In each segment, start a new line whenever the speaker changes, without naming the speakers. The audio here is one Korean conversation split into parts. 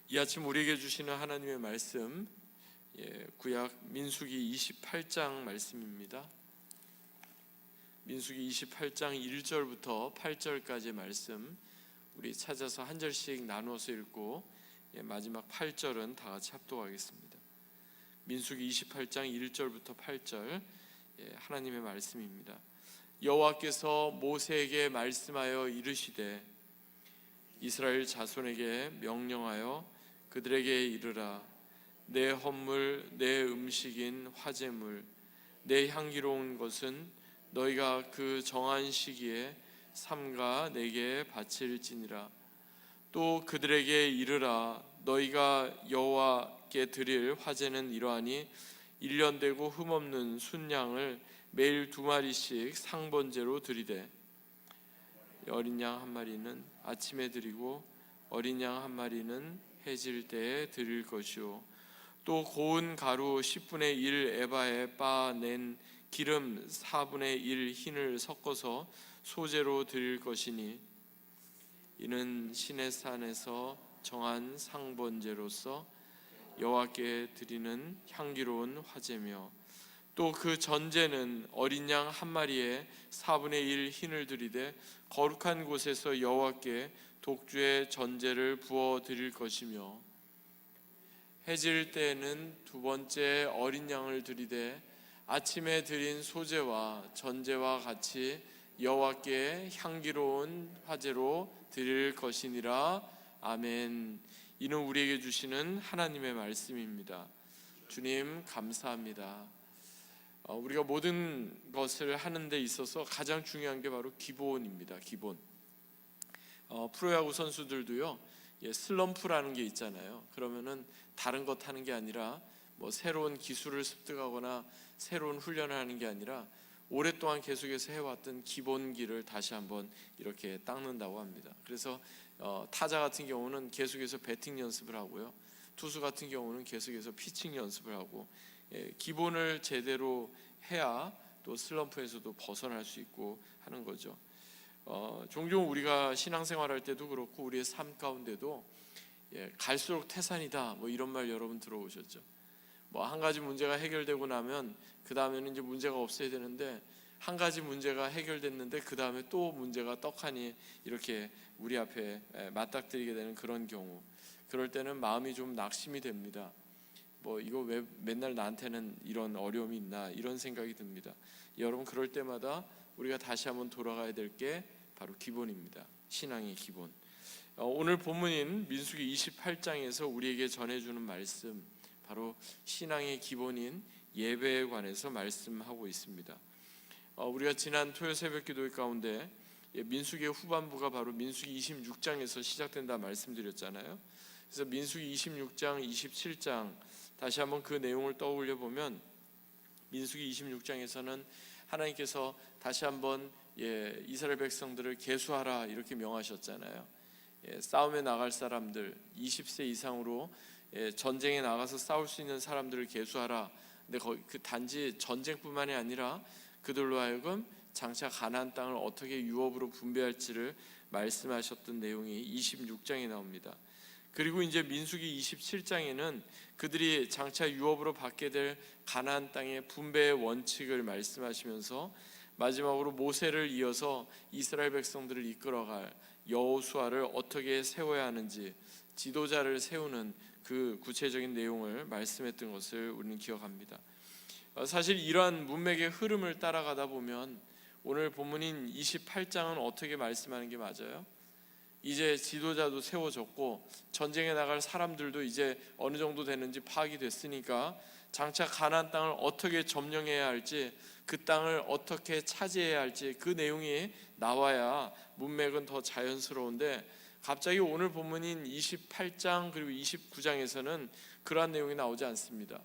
이 아침 우리에게 주시는 하나님의 말씀, 구약 민수기 28장 말씀입니다. 민수기 28장 1절부터 8절까지의 말씀 우리 찾아서 한 절씩 나누어서 읽고 마지막 8절은 다 같이 합독하겠습니다. 민수기 28장 1절부터 8절 하나님의 말씀입니다. 여호와께서 모세에게 말씀하여 이르시되 이스라엘 자손에게 명령하여 그들에게 이르라. 내 헌물 내 음식인 화제물 내 향기로운 것은 너희가 그 정한 시기에 삼가 내게 바칠지니라. 또 그들에게 이르라. 너희가 여호와께 드릴 화제는 이러하니 1년 되고 흠없는 순양을 매일 2마리씩 상번제로 드리되 어린 양 한 마리는 아침에 드리고 어린 양 한 마리는 해질 때에 드릴 것이요 또 고운 가루 10분의 1 에바에 빻아낸 기름 4분의 1 흰을 섞어서 소제로 드릴 것이니 이는 시내산에서 정한 상번제로서 여호와께 드리는 향기로운 화제며 또 그 전제는 어린 양 한 마리에 4분의 1 흰을 드리되 거룩한 곳에서 여호와께 독주의 전제를 부어 드릴 것이며 해질 때에는 두 번째 어린 양을 드리되 아침에 드린 소제와 전제와 같이 여호와께 향기로운 화제로 드릴 것이니라. 아멘. 이는 우리에게 주시는 하나님의 말씀입니다. 주님 감사합니다. 우리가 모든 것을 하는 데 있어서 가장 중요한 게 바로 기본입니다. 기본. 프로야구 선수들도요, 슬럼프라는 게 있잖아요. 그러면은 다른 것 하는 게 아니라 뭐 새로운 기술을 습득하거나 새로운 훈련을 하는 게 아니라 오랫동안 계속해서 해왔던 기본기를 다시 한번 이렇게 닦는다고 합니다. 그래서 타자 같은 경우는 계속해서 배팅 연습을 하고요, 투수 같은 경우는 계속해서 피칭 연습을 하고, 기본을 제대로 해야 또 슬럼프에서도 벗어날 수 있고 하는 거죠. 종종 우리가 신앙생활할 때도 그렇고 우리의 삶 가운데도 갈수록 태산이다 뭐 이런 말 여러분 들어보셨죠? 뭐 한 가지 문제가 해결되고 나면 그 다음에는 이제 문제가 없어야 되는데 한 가지 문제가 해결됐는데 그 다음에 또 문제가 떡하니 이렇게 우리 앞에 맞닥뜨리게 되는 그런 경우, 그럴 때는 마음이 좀 낙심이 됩니다. 뭐 이거 왜 맨날 나한테는 이런 어려움이 있나 이런 생각이 듭니다. 여러분, 그럴 때마다 우리가 다시 한번 돌아가야 될 게 바로 기본입니다. 신앙의 기본. 오늘 본문인 민수기 28장에서 우리에게 전해주는 말씀, 바로 신앙의 기본인 예배에 관해서 말씀하고 있습니다. 우리가 지난 토요 새벽 기도회 가운데 민수기의 후반부가 바로 민수기 26장에서 시작된다 말씀드렸잖아요. 그래서 민수기 26장, 27장 다시 한번 그 내용을 떠올려 보면 민수기 26장에서는 하나님께서 다시 한번 이스라엘 백성들을 계수하라 이렇게 명하셨잖아요. 싸움에 나갈 사람들 20세 이상으로 전쟁에 나가서 싸울 수 있는 사람들을 계수하라. 근데 그 단지 전쟁뿐만이 아니라 그들로 하여금 장차 가나안 땅을 어떻게 유업으로 분배할지를 말씀하셨던 내용이 26장에 나옵니다. 그리고 이제 민수기 27장에는 그들이 장차 유업으로 받게 될 가나안 땅의 분배의 원칙을 말씀하시면서 마지막으로 모세를 이어서 이스라엘 백성들을 이끌어갈 여호수아를 어떻게 세워야 하는지 지도자를 세우는 그 구체적인 내용을 말씀했던 것을 우리는 기억합니다. 사실 이러한 문맥의 흐름을 따라가다 보면 오늘 본문인 28장은 어떻게 말씀하는 게 맞아요? 이제 지도자도 세워졌고 전쟁에 나갈 사람들도 이제 어느 정도 되는지 파악이 됐으니까 장차 가나안 땅을 어떻게 점령해야 할지, 그 땅을 어떻게 차지해야 할지 그 내용이 나와야 문맥은 더 자연스러운데, 갑자기 오늘 본문인 28장 그리고 29장에서는 그러한 내용이 나오지 않습니다.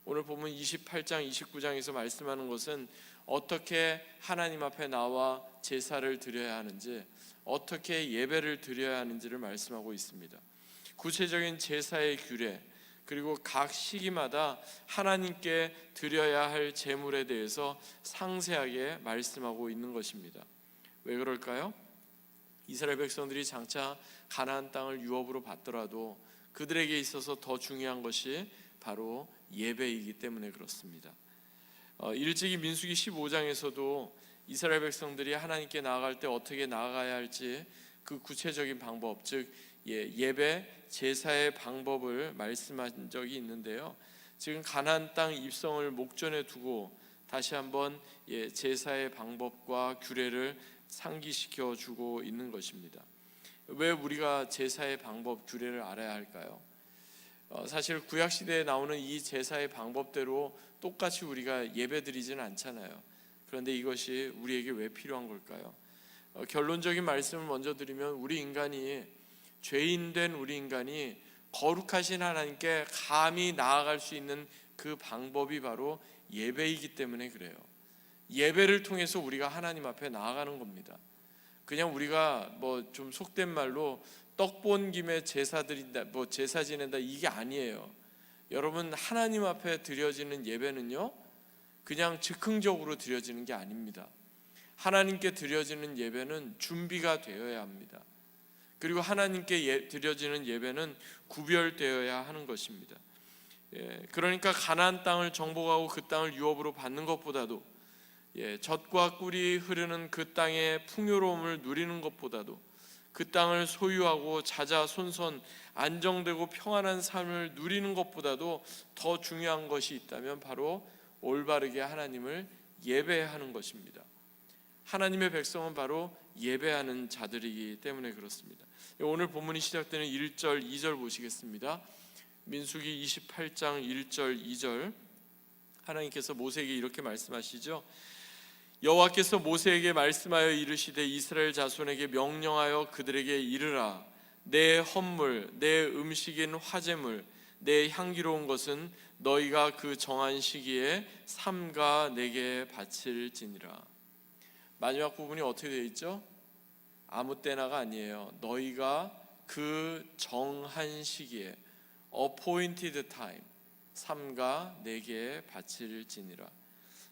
오늘 본문 28장 29장에서 말씀하는 것은 어떻게 하나님 앞에 나와 제사를 드려야 하는지, 어떻게 예배를 드려야 하는지를 말씀하고 있습니다. 구체적인 제사의 규례, 그리고 각 시기마다 하나님께 드려야 할 제물에 대해서 상세하게 말씀하고 있는 것입니다. 왜 그럴까요? 이스라엘 백성들이 장차 가나안 땅을 유업으로 받더라도 그들에게 있어서 더 중요한 것이 바로 예배이기 때문에 그렇습니다. 일찍이 민수기 15장에서도 이스라엘 백성들이 하나님께 나아갈 때 어떻게 나아가야 할지 그 구체적인 방법, 즉 예배 제사의 방법을 말씀한 적이 있는데요. 지금 가나안 땅 입성을 목전에 두고 다시 한번 제사의 방법과 규례를 상기시켜 주고 있는 것입니다. 왜 우리가 제사의 방법, 규례를 알아야 할까요? 사실 구약 시대에 나오는 이 제사의 방법대로 똑같이 우리가 예배드리지는 않잖아요. 그런데 이것이 우리에게 왜 필요한 걸까요? 결론적인 말씀을 먼저 드리면 죄인된 우리 인간이 거룩하신 하나님께 감히 나아갈 수 있는 그 방법이 바로 예배이기 때문에 그래요. 예배를 통해서 우리가 하나님 앞에 나아가는 겁니다. 그냥 우리가 좀 속된 말로 떡 본 김에 제사 드린다, 제사 지낸다, 이게 아니에요. 여러분, 하나님 앞에 드려지는 예배는요, 그냥 즉흥적으로 드려지는 게 아닙니다. 하나님께 드려지는 예배는 준비가 되어야 합니다. 그리고 하나님께 드려지는 예배는 구별되어야 하는 것입니다. 그러니까 가나안 땅을 정복하고 그 땅을 유업으로 받는 것보다도, 젖과 꿀이 흐르는 그 땅의 풍요로움을 누리는 것보다도, 그 땅을 소유하고 자자손손 안정되고 평안한 삶을 누리는 것보다도 더 중요한 것이 있다면 바로 올바르게 하나님을 예배하는 것입니다. 하나님의 백성은 바로 예배하는 자들이기 때문에 그렇습니다. 오늘 본문이 시작되는 1절, 2절 보시겠습니다. 민수기 28장 1절, 2절 하나님께서 모세에게 이렇게 말씀하시죠. 여호와께서 모세에게 말씀하여 이르시되 이스라엘 자손에게 명령하여 그들에게 이르라. 내 헌물, 내 음식인 화제물, 내 향기로운 것은 너희가 그 정한 시기에 삼가 내게 바칠지니라. 마지막 부분이 어떻게 되어 있죠? 아무 때나가 아니에요. 너희가 그 정한 시기에 appointed time 삼가 내게 바칠지니라.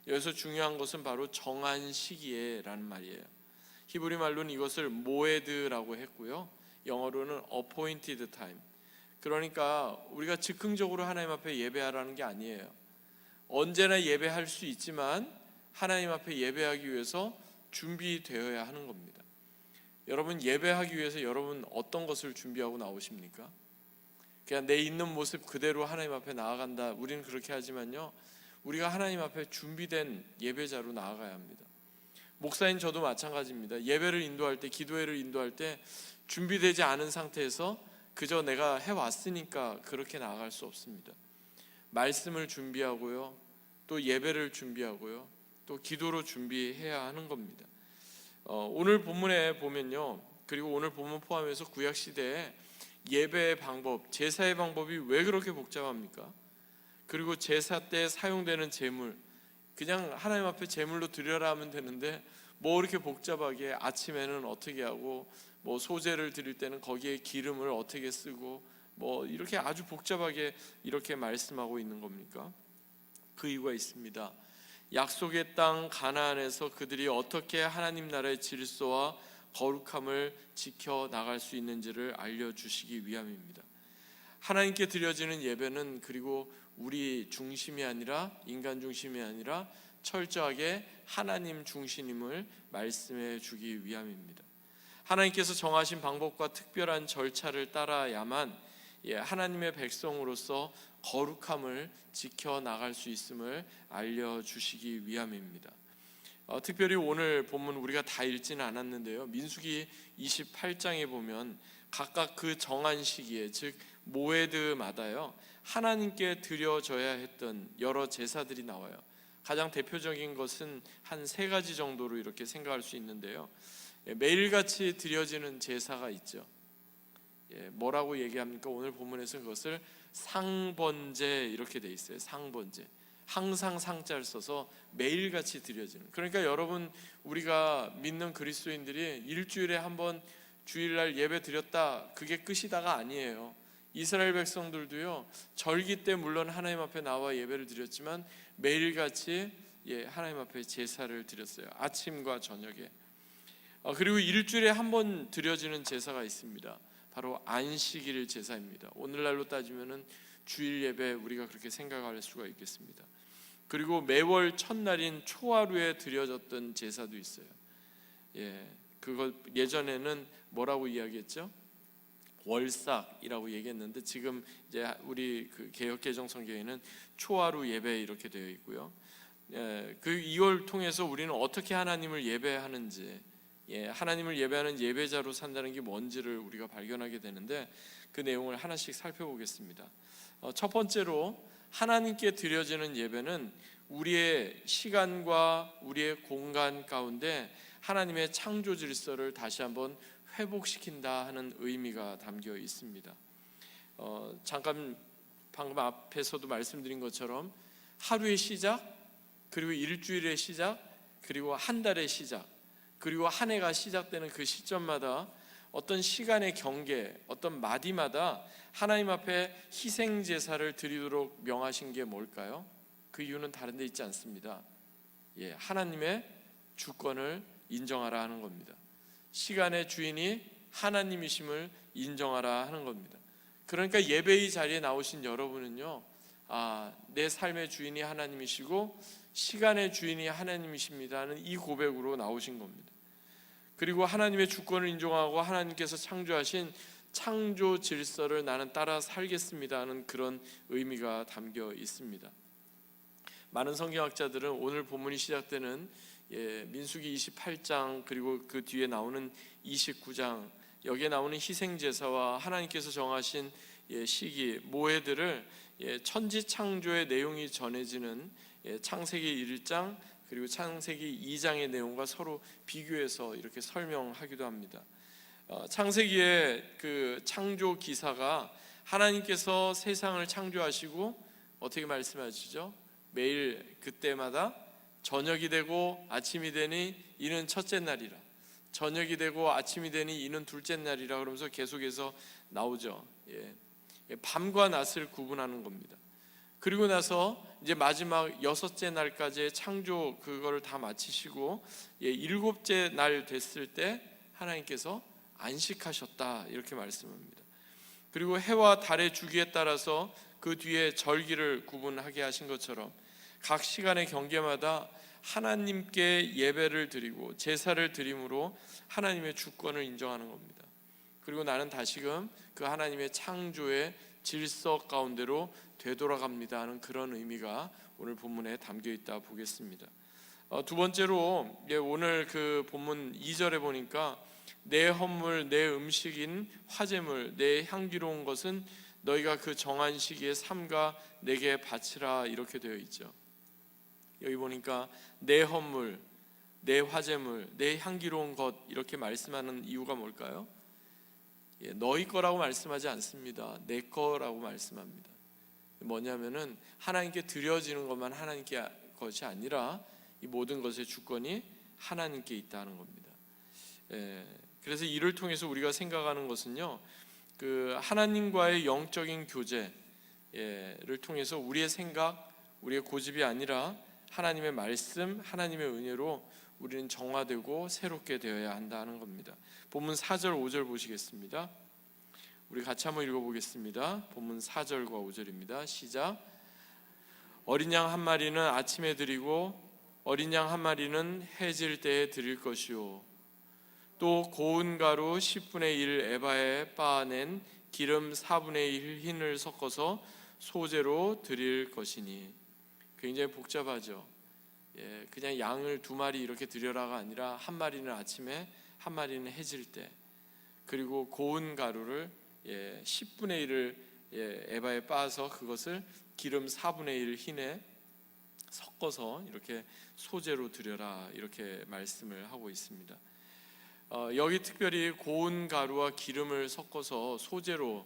여기서 중요한 것은 바로 정한 시기에라는 말이에요. 히브리 말로는 이것을 모에드라고 했고요, 영어로는 appointed time. 그러니까 우리가 즉흥적으로 하나님 앞에 예배하라는 게 아니에요. 언제나 예배할 수 있지만 하나님 앞에 예배하기 위해서 준비되어야 하는 겁니다. 여러분, 예배하기 위해서 여러분 어떤 것을 준비하고 나오십니까? 그냥 내 있는 모습 그대로 하나님 앞에 나아간다, 우리는 그렇게 하지만요, 우리가 하나님 앞에 준비된 예배자로 나아가야 합니다. 목사인 저도 마찬가지입니다. 예배를 인도할 때, 기도회를 인도할 때 준비되지 않은 상태에서 그저 내가 해왔으니까 그렇게 나아갈 수 없습니다. 말씀을 준비하고요, 또 예배를 준비하고요, 또 기도로 준비해야 하는 겁니다. 오늘 본문에 보면요, 그리고 오늘 본문 포함해서 구약 시대에 예배의 방법, 제사의 방법이 왜 그렇게 복잡합니까? 그리고 제사 때 사용되는 제물, 그냥 하나님 앞에 제물로 드려라 하면 되는데 뭐 이렇게 복잡하게 아침에는 어떻게 하고, 소제를 드릴 때는 거기에 기름을 어떻게 쓰고, 이렇게 아주 복잡하게 이렇게 말씀하고 있는 겁니까? 그 이유가 있습니다. 약속의 땅 가나안에서 그들이 어떻게 하나님 나라의 질서와 거룩함을 지켜 나갈 수 있는지를 알려주시기 위함입니다. 하나님께 드려지는 예배는 그리고 우리 중심이 아니라, 인간 중심이 아니라 철저하게 하나님 중심임을 말씀해 주기 위함입니다. 하나님께서 정하신 방법과 특별한 절차를 따라야만 하나님의 백성으로서 거룩함을 지켜나갈 수 있음을 알려주시기 위함입니다. 특별히 오늘 본문 우리가 다 읽지는 않았는데요, 민수기 28장에 보면 각각 그 정한 시기에, 즉 모에드마다요, 하나님께 드려져야 했던 여러 제사들이 나와요. 가장 대표적인 것은 한 3가지 정도로 이렇게 생각할 수 있는데요, 매일같이 드려지는 제사가 있죠. 뭐라고 얘기합니까? 오늘 본문에서 그것을 상번제 이렇게 돼 있어요. 상번제, 항상 상자를 써서 매일같이 드려지는. 그러니까 여러분, 우리가 믿는 그리스도인들이 일주일에 한 번 주일날 예배 드렸다, 그게 끝이다가 아니에요. 이스라엘 백성들도요, 절기 때 물론 하나님 앞에 나와 예배를 드렸지만 매일같이 하나님 앞에 제사를 드렸어요. 아침과 저녁에. 그리고 일주일에 한 번 드려지는 제사가 있습니다. 바로 안식일 제사입니다. 오늘날로 따지면은 주일 예배 우리가 그렇게 생각할 수가 있겠습니다. 그리고 매월 첫날인 초하루에 드려졌던 제사도 있어요. 그거 예전에는 뭐라고 이야기했죠? 월삭이라고 얘기했는데 지금 이제 우리 그 개역개정 성경에는 초하루 예배 이렇게 되어 있고요. 이걸 통해서 우리는 어떻게 하나님을 예배하는지, 하나님을 예배하는 예배자로 산다는 게 뭔지를 우리가 발견하게 되는데 그 내용을 하나씩 살펴보겠습니다. 첫 번째로 하나님께 드려지는 예배는 우리의 시간과 우리의 공간 가운데 하나님의 창조 질서를 다시 한번 회복시킨다 하는 의미가 담겨 있습니다. 잠깐 방금 앞에서도 말씀드린 것처럼 하루의 시작, 그리고 일주일의 시작, 그리고 한 달의 시작, 그리고 한 해가 시작되는 그 시점마다 어떤 시간의 경계, 어떤 마디마다 하나님 앞에 희생 제사를 드리도록 명하신 게 뭘까요? 그 이유는 다른 데 있지 않습니다. 하나님의 주권을 인정하라 하는 겁니다. 시간의 주인이 하나님이심을 인정하라 하는 겁니다. 그러니까 예배의 자리에 나오신 여러분은요, 내 삶의 주인이 하나님이시고 시간의 주인이 하나님이십니다는 이 고백으로 나오신 겁니다. 그리고 하나님의 주권을 인정하고 하나님께서 창조하신 창조 질서를 나는 따라 살겠습니다 하는 그런 의미가 담겨 있습니다. 많은 성경학자들은 오늘 본문이 시작되는 민수기 28장 그리고 그 뒤에 나오는 29장, 여기에 나오는 희생제사와 하나님께서 정하신 시기, 모해들을 천지 창조의 내용이 전해지는 창세기 1장 그리고 창세기 2장의 내용과 서로 비교해서 이렇게 설명하기도 합니다. 창세기의 그 창조 기사가 하나님께서 세상을 창조하시고 어떻게 말씀하시죠? 매일 그때마다 저녁이 되고 아침이 되니 이는 첫째 날이라, 저녁이 되고 아침이 되니 이는 둘째 날이라 그러면서 계속해서 나오죠. 밤과 낮을 구분하는 겁니다. 그리고 나서 이제 마지막 여섯째 날까지의 창조 그거를 다 마치시고 일곱째 날 됐을 때 하나님께서 안식하셨다 이렇게 말씀합니다. 그리고 해와 달의 주기에 따라서 그 뒤에 절기를 구분하게 하신 것처럼 각 시간의 경계마다 하나님께 예배를 드리고 제사를 드림으로 하나님의 주권을 인정하는 겁니다. 그리고 나는 다시금 그 하나님의 창조의 질서 가운데로 되돌아갑니다 하는 그런 의미가 오늘 본문에 담겨 있다 보겠습니다. 두 번째로 오늘 그 본문 2절에 보니까 내 헌물 내 음식인 화제물 내 향기로운 것은 너희가 그 정한 시기에 삼가 내게 바치라 이렇게 되어 있죠. 여기 보니까 내 헌물, 내 화제물, 내 향기로운 것 이렇게 말씀하는 이유가 뭘까요? 너희 거라고 말씀하지 않습니다. 내 거라고 말씀합니다. 뭐냐면은 하나님께 드려지는 것만 하나님께 것이 아니라 이 모든 것의 주권이 하나님께 있다는 겁니다. 그래서 이를 통해서 우리가 생각하는 것은요, 그 하나님과의 영적인 교제를 통해서 우리의 생각, 우리의 고집이 아니라 하나님의 말씀, 하나님의 은혜로 우리는 정화되고 새롭게 되어야 한다는 겁니다. 본문 4절 5절 보시겠습니다. 우리 같이 한번 읽어보겠습니다. 본문 4절과 5절입니다. 시작. 어린 양 한 마리는 아침에 드리고 어린 양 한 마리는 해질 때에 드릴 것이요 또 고운 가루 10분의 1 에바에 빻아낸 기름 4분의 1 흰을 섞어서 소제로 드릴 것이니. 굉장히 복잡하죠. 그냥 양을 2마리 이렇게 드려라가 아니라 한 마리는 아침에 한 마리는 해질 때, 그리고 고운 가루를 10분의 1을 에바에 빻아서 그것을 기름 4분의 1 흰에 섞어서 이렇게 소제로 드려라 이렇게 말씀을 하고 있습니다. 여기 특별히 고운 가루와 기름을 섞어서 소제로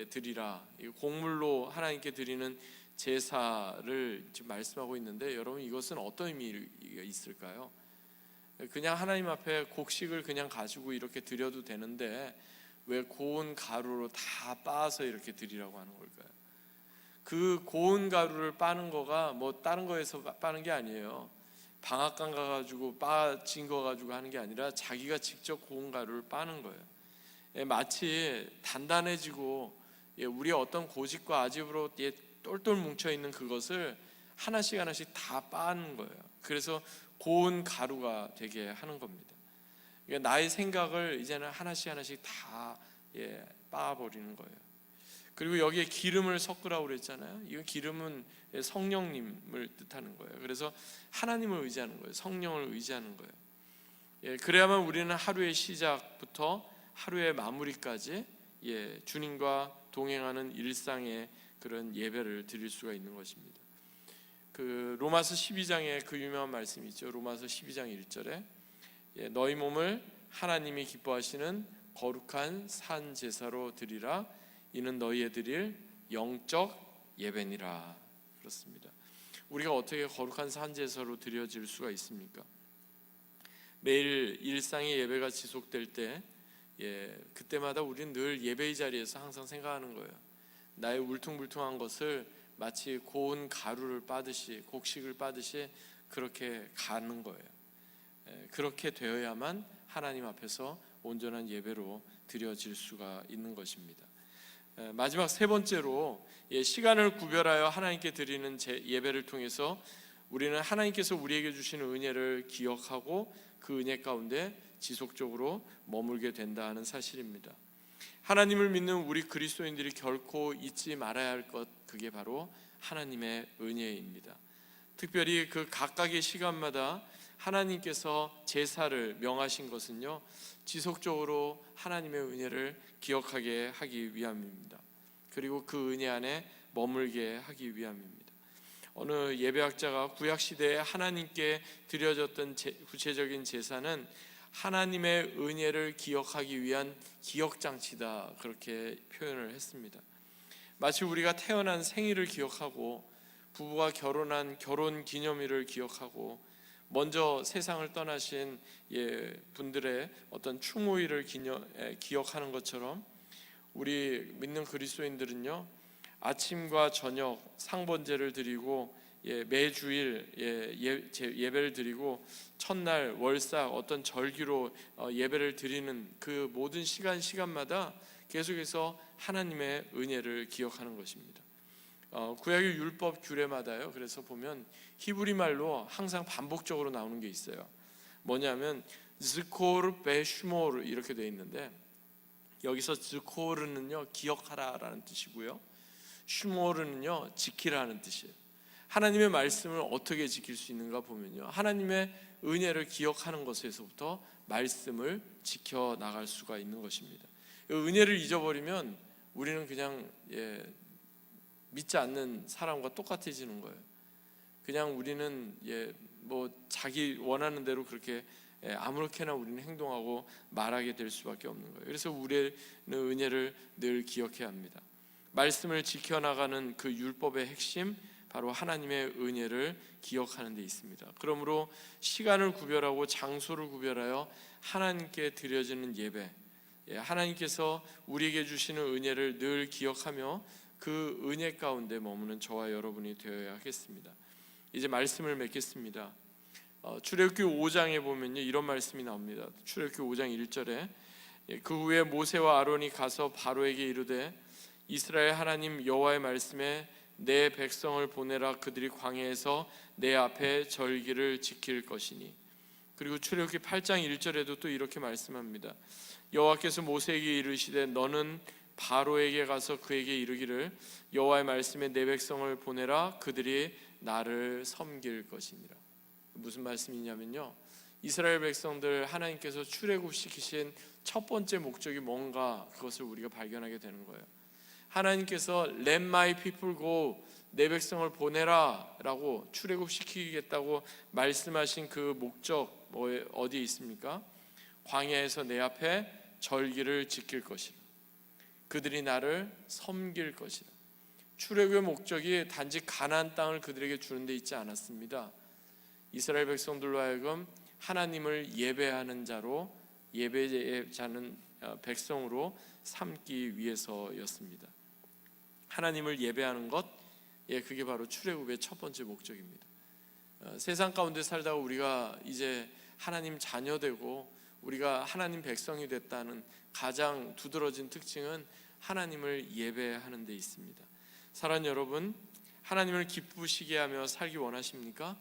드리라, 곡물로 하나님께 드리는 제사를 지금 말씀하고 있는데, 여러분 이것은 어떤 의미가 있을까요? 그냥 하나님 앞에 곡식을 그냥 가지고 이렇게 드려도 되는데 왜 고운 가루로 다 빻아서 이렇게 드리라고 하는 걸까요? 그 고운 가루를 빻는 거가 뭐 다른 거에서 빻는 게 아니에요. 방앗간 가가지고 빻은 거 가지고 하는 게 아니라 자기가 직접 고운 가루를 빻는 거예요. 마치 단단해지고 우리의 어떤 고집과 아집으로 똘똘 뭉쳐 있는 그것을 하나씩 하나씩 다 빻는 거예요. 그래서 고운 가루가 되게 하는 겁니다. 그러니까 나의 생각을 이제는 하나씩 하나씩 다 빻아버리는 거예요. 그리고 여기에 기름을 섞으라고 그랬잖아요. 이 기름은 성령님을 뜻하는 거예요. 그래서 하나님을 의지하는 거예요. 성령을 의지하는 거예요. 그래야만 우리는 하루의 시작부터 하루의 마무리까지 주님과 동행하는 일상의 그런 예배를 드릴 수가 있는 것입니다. 그 로마서 12장에 그 유명한 말씀이 있죠. 로마서 12장 1절에 너희 몸을 하나님이 기뻐하시는 거룩한 산 제사로 드리라. 이는 너희의 드릴 영적 예배니라. 그렇습니다. 우리가 어떻게 거룩한 산 제사로 드려질 수가 있습니까? 매일 일상의 예배가 지속될 때 그때마다 우리는 늘 예배의 자리에서 항상 생각하는 거예요. 나의 울퉁불퉁한 것을 마치 고운 가루를 빻듯이, 곡식을 빻듯이 그렇게 가는 거예요. 그렇게 되어야만 하나님 앞에서 온전한 예배로 드려질 수가 있는 것입니다. 마지막 세 번째로 시간을 구별하여 하나님께 드리는 예배를 통해서 우리는 하나님께서 우리에게 주시는 은혜를 기억하고 그 은혜 가운데 지속적으로 머물게 된다 하는 사실입니다. 하나님을 믿는 우리 그리스도인들이 결코 잊지 말아야 할 것, 그게 바로 하나님의 은혜입니다. 특별히 그 각각의 시간마다 하나님께서 제사를 명하신 것은요, 지속적으로 하나님의 은혜를 기억하게 하기 위함입니다. 그리고 그 은혜 안에 머물게 하기 위함입니다. 어느 예배학자가 구약시대에 하나님께 드려졌던 구체적인 제사는 하나님의 은혜를 기억하기 위한 기억장치다, 그렇게 표현을 했습니다. 마치 우리가 태어난 생일을 기억하고 부부가 결혼한 결혼 기념일을 기억하고 먼저 세상을 떠나신 분들의 어떤 추모일을 기억하는 것처럼 우리 믿는 그리스도인들은요, 아침과 저녁 상번제를 드리고 매주일 예배를 드리고 첫날 월삭 어떤 절기로 예배를 드리는 그 모든 시간마다 계속해서 하나님의 은혜를 기억하는 것입니다. 구약의 율법 규례마다요, 그래서 보면 히브리 말로 항상 반복적으로 나오는 게 있어요. 뭐냐면 zikor 베슈모르 이렇게 되어 있는데, 여기서 ziko르는요 기억하라라는 뜻이고요, 슈모르는요 지키라는 뜻이에요. 하나님의 말씀을 어떻게 지킬 수 있는가 보면요, 하나님의 은혜를 기억하는 것에서부터 말씀을 지켜나갈 수가 있는 것입니다. 은혜를 잊어버리면 우리는 그냥 믿지 않는 사람과 똑같아지는 거예요. 그냥 우리는 뭐 자기 원하는 대로 그렇게 아무렇게나 우리는 행동하고 말하게 될 수밖에 없는 거예요. 그래서 우리는 은혜를 늘 기억해야 합니다. 말씀을 지켜나가는 그 율법의 핵심, 바로 하나님의 은혜를 기억하는 데 있습니다. 그러므로 시간을 구별하고 장소를 구별하여 하나님께 드려지는 예배, 하나님께서 우리에게 주시는 은혜를 늘 기억하며 그 은혜 가운데 머무는 저와 여러분이 되어야 하겠습니다. 이제 말씀을 맺겠습니다. 출애굽기 5장에 보면요, 이런 말씀이 나옵니다. 출애굽기 5장 1절에 그 후에 모세와 아론이 가서 바로에게 이르되 이스라엘 하나님 여호와의 말씀에 내 백성을 보내라. 그들이 광야에서 내 앞에 절기를 지킬 것이니. 그리고 출애굽기 8장 1절에도 또 이렇게 말씀합니다. 여호와께서 모세에게 이르시되 너는 바로에게 가서 그에게 이르기를 여호와의 말씀에 내 백성을 보내라. 그들이 나를 섬길 것이니라. 무슨 말씀이냐면요, 이스라엘 백성들 하나님께서 출애굽시키신 첫 번째 목적이 뭔가, 그것을 우리가 발견하게 되는 거예요. 하나님께서 Let my people go, 내 백성을 보내라 라고 출애굽시키겠다고 말씀하신 그 목적 어디에 있습니까? 광야에서 내 앞에 절기를 지킬 것이라, 그들이 나를 섬길 것이라. 출애굽의 목적이 단지 가나안 땅을 그들에게 주는 데 있지 않았습니다. 이스라엘 백성들로 하여금 하나님을 예배하는 자로, 예배자는 백성으로 삼기 위해서였습니다. 하나님을 예배하는 것, 그게 바로 출애굽의 첫 번째 목적입니다. 세상 가운데 살다가 우리가 이제 하나님 자녀되고 우리가 하나님 백성이 됐다는 가장 두드러진 특징은 하나님을 예배하는 데 있습니다. 사랑하는 여러분, 하나님을 기쁘시게 하며 살기 원하십니까?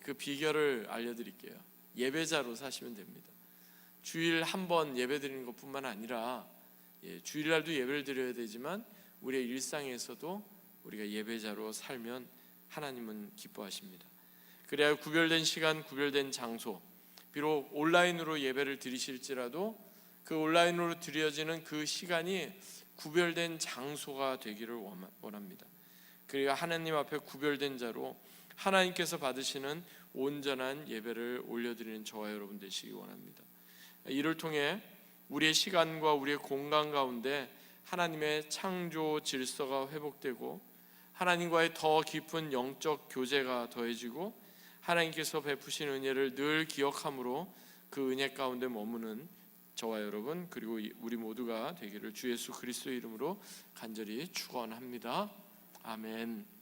그 비결을 알려드릴게요. 예배자로 사시면 됩니다. 주일 한 번 예배 드리는 것뿐만 아니라 주일날도 예배를 드려야 되지만 우리의 일상에서도 우리가 예배자로 살면 하나님은 기뻐하십니다. 그래야 구별된 시간, 구별된 장소, 비록 온라인으로 예배를 드리실지라도 그 온라인으로 드려지는 그 시간이 구별된 장소가 되기를 원합니다. 그리고 하나님 앞에 구별된 자로 하나님께서 받으시는 온전한 예배를 올려드리는 저와 여러분 되시기 원합니다. 이를 통해 우리의 시간과 우리의 공간 가운데 하나님의 창조 질서가 회복되고 하나님과의 더 깊은 영적 교제가 더해지고 하나님께서 베푸신 은혜를 늘 기억함으로 그 은혜 가운데 머무는 저와 여러분 그리고 우리 모두가 되기를 주 예수 그리스도의 이름으로 간절히 축원합니다. 아멘.